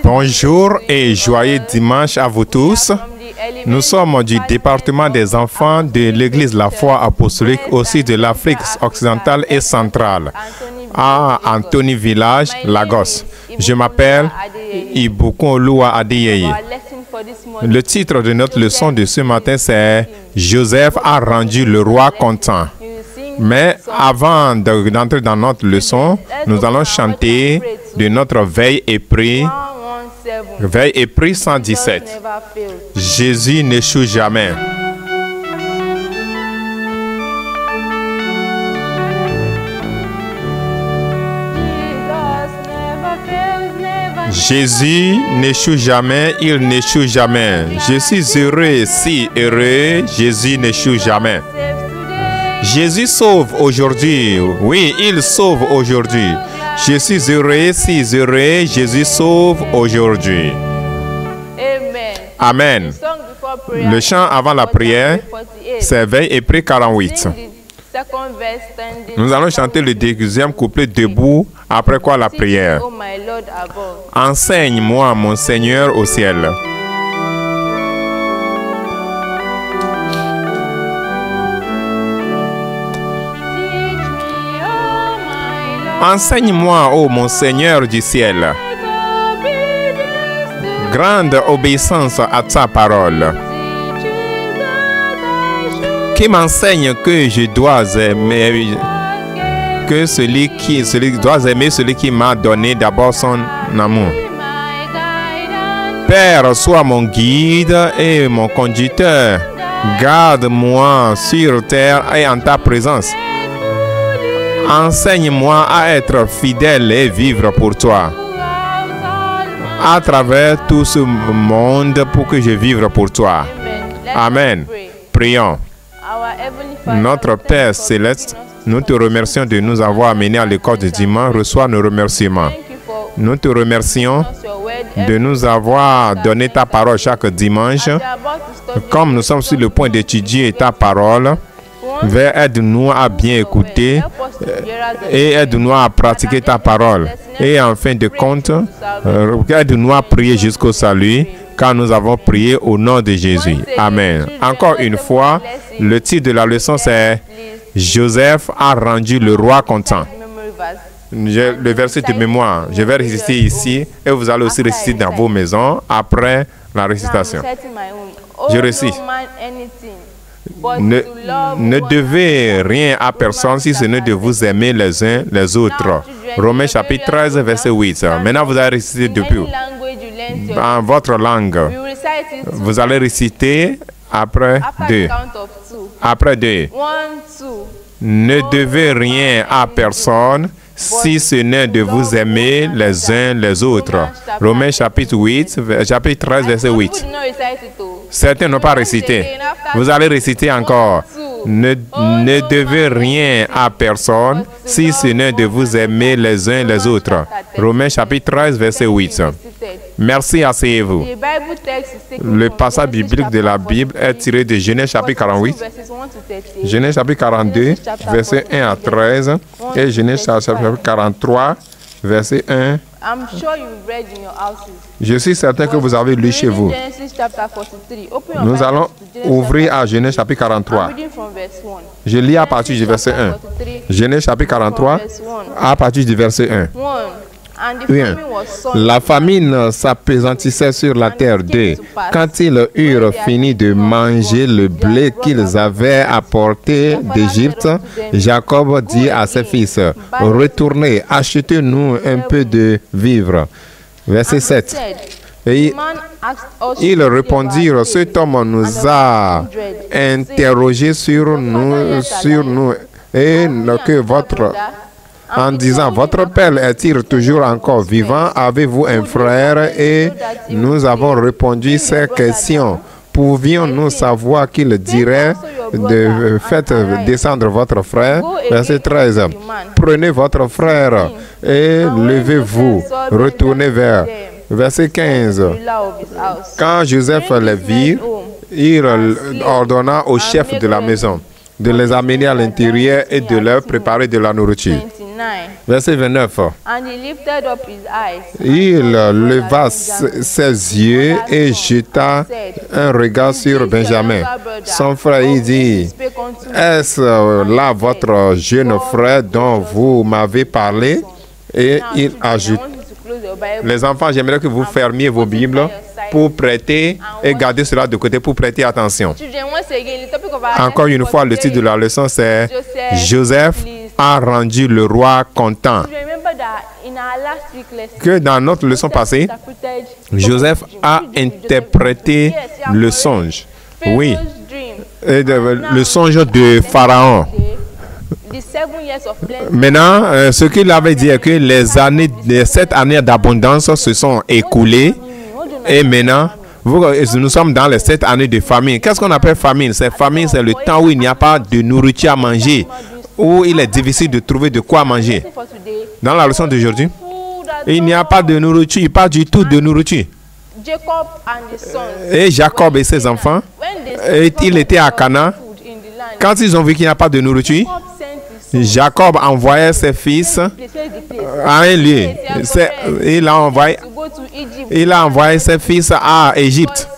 Bonjour et joyeux dimanche à vous tous. Nous sommes du département des enfants de l'Église La Foi Apostolique, aussi de l'Afrique occidentale et centrale, à Anthony Village, Lagos. Je m'appelle Ibukunoluwa Adeyeye. Le titre de notre leçon de ce matin, c'est « Joseph a rendu le roi content ». Mais avant d'entrer dans notre leçon, nous allons chanter de notre veille et prix 117. Jésus n'échoue jamais. Jésus n'échoue jamais, il n'échoue jamais. Je suis heureux, si heureux, Jésus n'échoue jamais. Jésus sauve aujourd'hui. Oui, il sauve aujourd'hui. Je suis heureux, si heureux, Jésus sauve aujourd'hui. Amen. Le chant avant la prière, c'est veille et prix 48. Nous allons chanter le deuxième couplet debout, après quoi la prière. Enseigne-moi, mon Seigneur au ciel. Enseigne-moi, ô mon Seigneur du ciel, grande obéissance à ta parole, qui m'enseigne que je dois aimer, que celui doit aimer celui qui m'a donné d'abord son amour. Père, sois mon guide et mon conducteur. Garde-moi sur terre et en ta présence. Enseigne-moi à être fidèle et vivre pour toi. À travers tout ce monde pour que je vive pour toi. Amen. Prions. Notre Père Céleste, nous te remercions de nous avoir amenés à l'école du dimanche. Reçois nos remerciements. Nous te remercions de nous avoir donné ta parole chaque dimanche. Comme nous sommes sur le point d'étudier ta parole, aide-nous à bien écouter et aide-nous à pratiquer ta parole. Et en fin de compte, aide-nous à prier jusqu'au salut, car nous avons prié au nom de Jésus. Amen. Encore une fois, le titre de la leçon, c'est « Joseph a rendu le roi content ». Le verset de mémoire, je vais réciter ici et vous allez aussi réciter dans vos maisons après la récitation. Je récite. Ne devez rien à personne si ce n'est de vous aimer les uns les autres. Romains chapitre 13, verset 8. Maintenant, vous allez réciter depuis. Dans votre langue. Vous allez réciter après 2. Après 2. Ne devez rien à personne si ce n'est de vous aimer les uns les autres. Romains chapitre 13, verset 8. Certains n'ont pas récité. Vous allez réciter encore. Ne devez rien à personne si ce n'est de vous aimer les uns les autres. Romains chapitre 13, verset 8. Merci, asseyez-vous. Le passage biblique de la Bible est tiré de Genèse chapitre 48, Genèse chapitre 42, verset 1 à 13, et Genèse chapitre 43, verset 1. Je suis certain que vous avez lu chez vous. Nous allons ouvrir à Genèse chapitre 43. Je lis à partir du verset 1. Genèse chapitre 43, à partir du verset 1. Bien. La famine s'appesantissait sur la terre d'eux. Quand ils eurent fini de manger le blé qu'ils avaient apporté d'Égypte, Jacob dit à ses fils, « Retournez, achetez-nous un peu de vivres. » Verset 7. Et ils répondirent, « Cet homme nous a interrogés sur nous et que votre... » En disant, votre père est-il toujours encore vivant? Avez-vous un frère? Et nous avons répondu ces questions. Pouvions-nous savoir qu'il dirait de faites descendre votre frère? Verset 13. Prenez votre frère et levez-vous, retournez vers. Verset 15. Quand Joseph les vit, il ordonna au chef de la maison de les amener à l'intérieur et de leur préparer de la nourriture. Verset 29. And he lifted up his eyes, Il leva ses yeux et jeta un regard sur Benjamin. Son frère, il dit, est-ce là votre jeune frère dont vous m'avez parlé? Et il ajoute, les enfants, j'aimerais que vous fermiez vos Bibles pour prêter et garder cela de côté pour prêter attention. Encore une fois, le titre de la leçon, c'est Joseph a rendu le roi content. Que dans notre leçon passée, Joseph a interprété le songe. Oui, le songe de Pharaon. Maintenant, ce qu'il avait dit est que les 7 années d'abondance se sont écoulées. Et maintenant, nous sommes dans les 7 années de famine. Qu'est-ce qu'on appelle famine? C'est famine, c'est le temps où il n'y a pas de nourriture à manger, où il est difficile de trouver de quoi manger. Dans la leçon d'aujourd'hui, il n'y a pas de nourriture, pas du tout de nourriture. Et Jacob et ses enfants, il était à Canaan. Quand ils ont vu qu'il n'y a pas de nourriture, Jacob envoyait ses fils à un lieu. Il a envoyé ses fils à Égypte.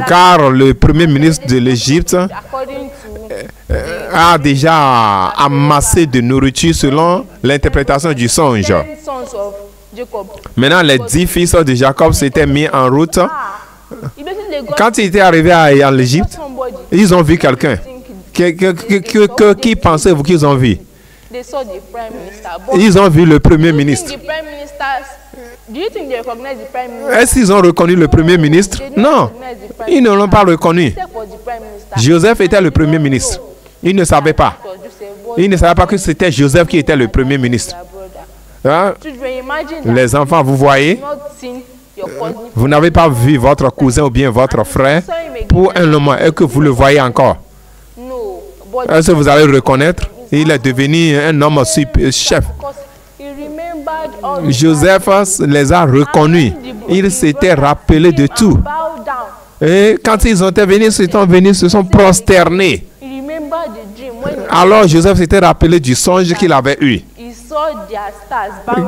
Car le premier ministre de l'Égypte a déjà amassé de nourriture selon l'interprétation du songe. Maintenant, les 10 fils de Jacob s'étaient mis en route. Quand ils étaient arrivés en Égypte, ils ont vu quelqu'un. Qui pensez-vous qu'ils ont vu? Ils ont vu le premier ministre. Est-ce qu'ils ont reconnu le premier ministre? Non, ils ne l'ont pas reconnu. Joseph était le premier ministre. Ils ne savaient pas. Ils ne savaient pas que c'était Joseph qui était le premier ministre. Hein? Les enfants, vous voyez, vous n'avez pas vu votre cousin ou bien votre frère pour un moment et que vous le voyez encore. Est-ce que vous allez le reconnaître? Il est devenu un homme chef. Joseph les a reconnus. Il s'était rappelé de tout. Et quand ils ont été venus, ils se sont prosternés. Alors Joseph s'était rappelé du songe qu'il avait eu.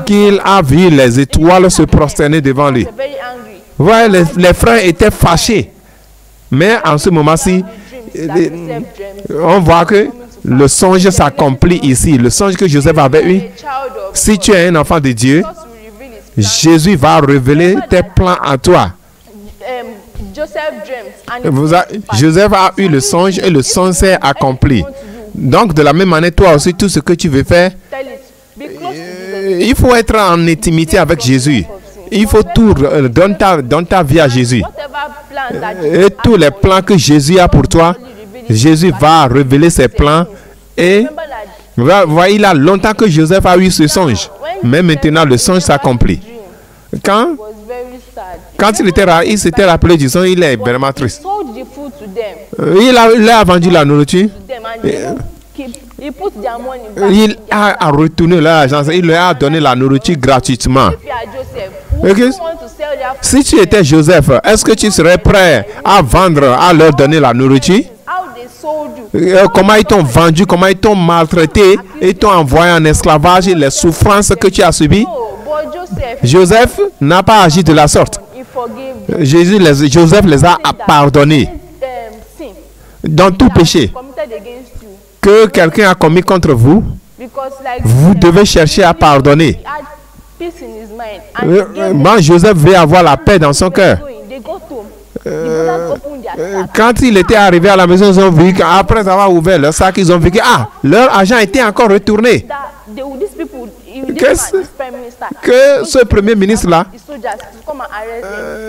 Qu'il a vu les étoiles se prosterner devant lui. Ouais, les frères étaient fâchés. Mais en ce moment-ci, on voit que le songe s'accomplit ici. Le songe que Joseph avait eu. Si tu es un enfant de Dieu, Jésus va révéler tes plans à toi. Joseph a eu le songe et le songe s'est accompli. Donc, de la même manière, toi aussi, tout ce que tu veux faire, il faut être en intimité avec Jésus. Il faut tout donner ta vie à Jésus. Et tous les plans que Jésus a pour toi, Jésus va révéler ses plans. Et voyez, il y a longtemps que Joseph a eu ce songe. Mais maintenant, le songe s'accomplit. Quand il s'était rappelé du songe, il est vraiment triste. Il a vendu la nourriture. Il a retourné l'argent. Il leur a donné la nourriture gratuitement. Okay. Si tu étais Joseph, est-ce que tu serais prêt à vendre, à leur donner la nourriture? Comment ils t'ont vendu, comment ils t'ont maltraité, ils t'ont envoyé en esclavage, les souffrances que tu as subies? Joseph n'a pas agi de la sorte. Joseph les a pardonnés dans tout péché que quelqu'un a commis contre vous. Vous devez chercher à pardonner. Joseph veut avoir la paix dans son cœur. Quand il était arrivé à la maison, ils ont vu qu'après avoir ouvert leur sac, ils ont vu que leur argent était encore retourné. Que ce premier ministre-là,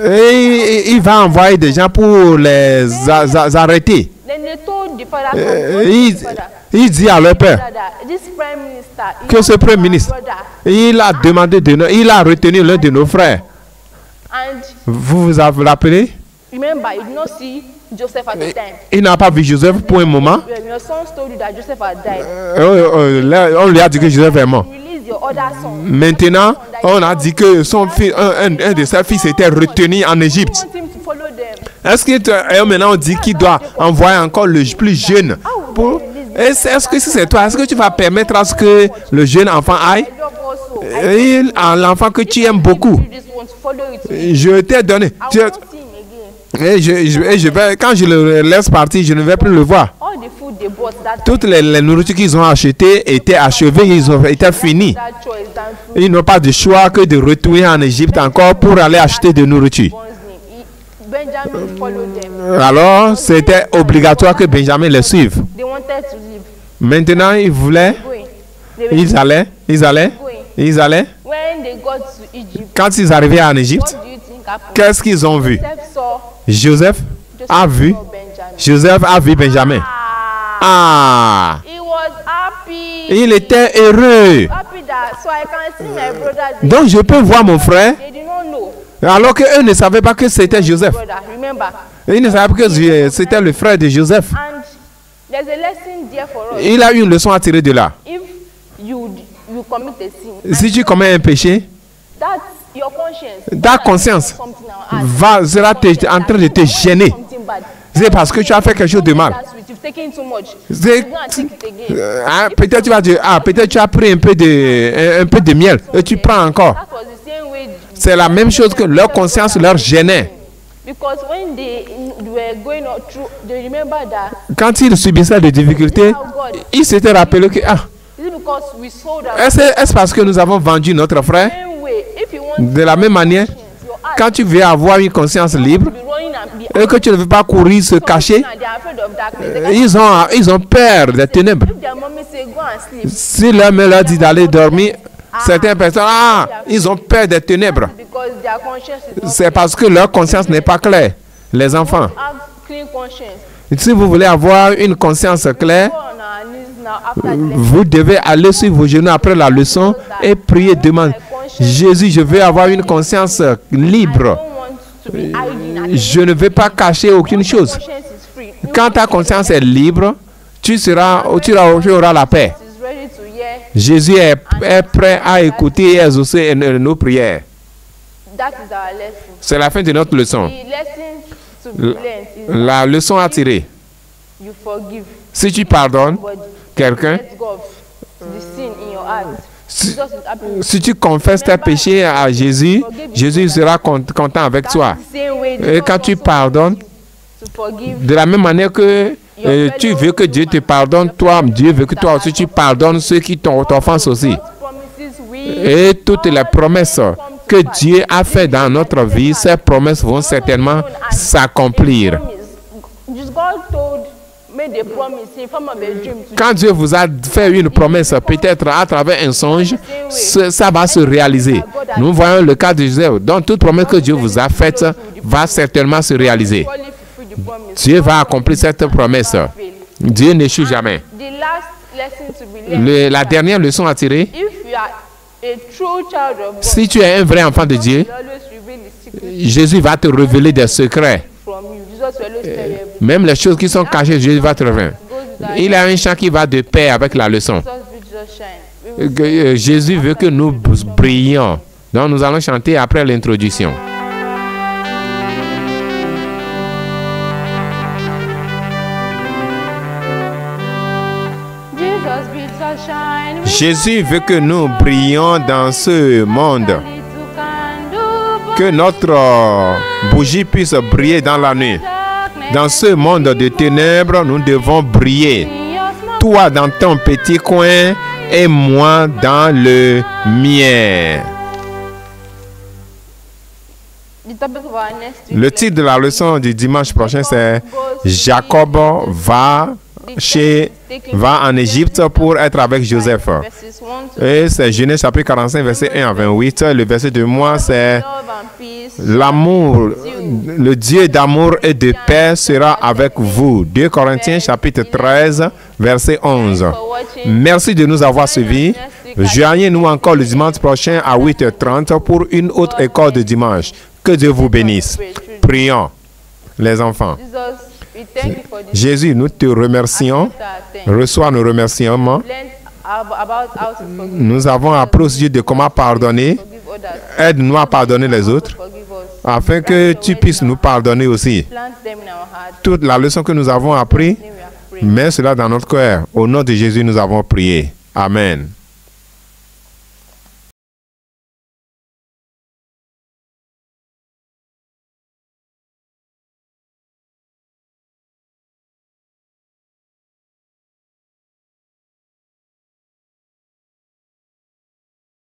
il va envoyer des gens pour les arrêter. Il dit à leur père que ce premier ministre, il a retenu l'un de nos frères. Vous vous avez rappelé? Il n'a pas vu Joseph pour un moment. On lui a dit que Joseph est mort. Maintenant, on a dit que son fils, un de ses fils était retenu en Égypte. Est-ce que maintenant on dit qu'il doit envoyer encore le plus jeune pour Est-ce que si c'est toi, est-ce que tu vas permettre à ce que le jeune enfant aille? L'enfant que tu aimes beaucoup. Je t'ai donné. Quand je le laisse partir, je ne vais plus le voir. Toutes les nourritures qu'ils ont achetées étaient achevées, ils ont été finis. Ils n'ont pas de choix que de retourner en Égypte encore pour aller acheter de nourriture. Alors, c'était obligatoire que Benjamin les suive. Maintenant, ils voulaient, ils allaient. Quand ils arrivaient en Égypte, qu'est-ce qu'ils ont vu? Joseph a vu Benjamin. Ah! Il était heureux. Donc je peux voir mon frère, alors qu'eux ne savaient pas que c'était Joseph. Ils ne savaient pas que c'était le frère de Joseph. Il a une leçon à tirer de là. Si tu commets un péché, ta conscience sera en train de te gêner. C'est parce que tu as fait quelque chose de mal. Peut-être tu vas dire, peut-être tu as pris un peu de miel et tu prends encore. C'est la même chose que leur conscience leur gênait. Quand ils subissaient des difficultés, ils s'étaient rappelés que est-ce parce que nous avons vendu notre frère? De la même manière, quand tu veux avoir une conscience libre et que tu ne veux pas courir, se cacher, ils ont peur des ténèbres. Si leur mère leur dit d'aller dormir, certaines personnes, ils ont peur des ténèbres. C'est parce que leur conscience n'est pas claire. Les enfants, si vous voulez avoir une conscience claire, vous devez aller sur vos genoux après la leçon et prier, demander: Jésus, je veux avoir une conscience libre. Je ne veux pas cacher aucune chose. Quand ta conscience est libre, tu auras la paix. Jésus est prêt à écouter et exaucer nos prières. C'est la fin de notre leçon. La leçon à tirer. Si tu pardonnes quelqu'un, si tu confesses tes péchés à Jésus, Jésus sera content avec toi. Et quand tu pardonnes, de la même manière que tu veux que Dieu te pardonne, toi, Dieu veut que toi aussi tu pardonnes ceux qui t'offensent aussi. Et toutes les promesses que Dieu a faites dans notre vie, ces promesses vont certainement s'accomplir. Quand Dieu vous a fait une promesse, peut-être à travers un songe, ça va se réaliser. Nous voyons le cas de Joseph. Donc toute promesse que Dieu vous a faite va certainement se réaliser. Dieu va accomplir cette promesse. Dieu n'échoue jamais. La dernière leçon à tirer: si tu es un vrai enfant de Dieu, Jésus va te révéler des secrets. Même les choses qui sont cachées, Jésus va te révéler. Il y a un chant qui va de pair avec la leçon. Jésus veut que nous brillions. Donc nous allons chanter après l'introduction. Jésus veut que nous brillions dans ce monde. Que notre bougie puisse briller dans la nuit. Dans ce monde de ténèbres, nous devons briller. Toi dans ton petit coin et moi dans le mien. Le titre de la leçon du dimanche prochain, c'est Jacob va en Égypte pour être avec Joseph. Et c'est Genèse chapitre 45, verset 1 à 28. Le verset de moi, c'est l'amour, le Dieu d'amour et de paix sera avec vous. 2 Corinthiens chapitre 13, verset 11. Merci de nous avoir suivis. Joignez-nous encore le dimanche prochain à 8h30 pour une autre école de dimanche. Que Dieu vous bénisse. Prions, les enfants. Jésus, nous te remercions. Reçois nos remerciements. Nous avons appris aussi de comment pardonner. Aide-nous à pardonner les autres, afin que tu puisses nous pardonner aussi. Toute la leçon que nous avons appris, Mets cela dans notre cœur. Au nom de Jésus, nous avons prié. Amen.